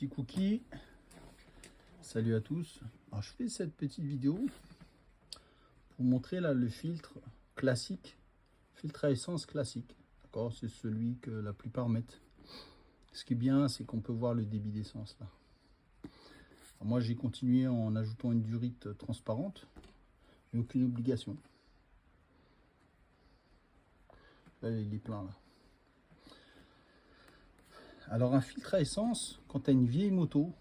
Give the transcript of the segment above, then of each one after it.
Petit cookie. Salut à tous. Alors je fais cette petite vidéo pour montrer là le filtre classique, filtre à essence classique. D'accord, c'est celui que la plupart mettent. Ce qui est bien, c'est qu'on peut voir le débit d'essence là. Alors moi j'ai continué en ajoutant une durite transparente, mais aucune obligation. Là il est plein là. Alors un filtre à essence, quand tu as une vieille moto,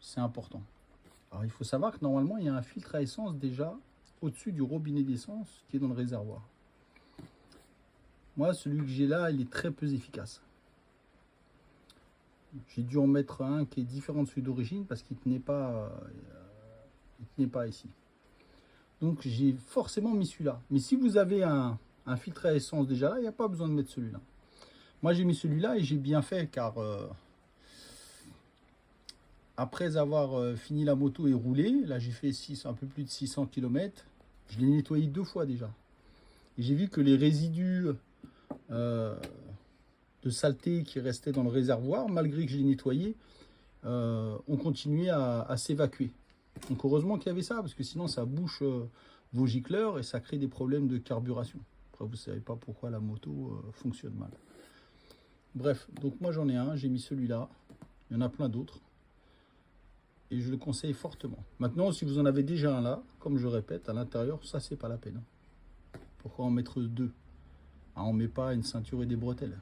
c'est important. Alors il faut savoir que normalement il y a un filtre à essence déjà au-dessus du robinet d'essence qui est dans le réservoir. Moi celui que j'ai là, il est très peu efficace. J'ai dû en mettre un qui est différent de celui d'origine parce qu'il tenait pas ici. Donc j'ai forcément mis celui-là. Mais si vous avez un filtre à essence déjà là, il n'y a pas besoin de mettre celui-là. Moi j'ai mis celui-là et j'ai bien fait car après avoir fini la moto et roulé, là j'ai fait un peu plus de 600 km, je l'ai nettoyé 2 fois déjà. Et j'ai vu que les résidus de saleté qui restaient dans le réservoir, malgré que je l'ai nettoyé, ont continué à s'évacuer. Donc heureusement qu'il y avait ça, parce que sinon ça bouche vos gicleurs et ça crée des problèmes de carburation. Après vous ne savez pas pourquoi la moto fonctionne mal. Bref, donc moi j'en ai un, j'ai mis celui-là, il y en a plein d'autres. Et je le conseille fortement. Maintenant, si vous en avez déjà un là, comme je répète, à l'intérieur, ça c'est pas la peine. Pourquoi en mettre deux? On ne met pas une ceinture et des bretelles.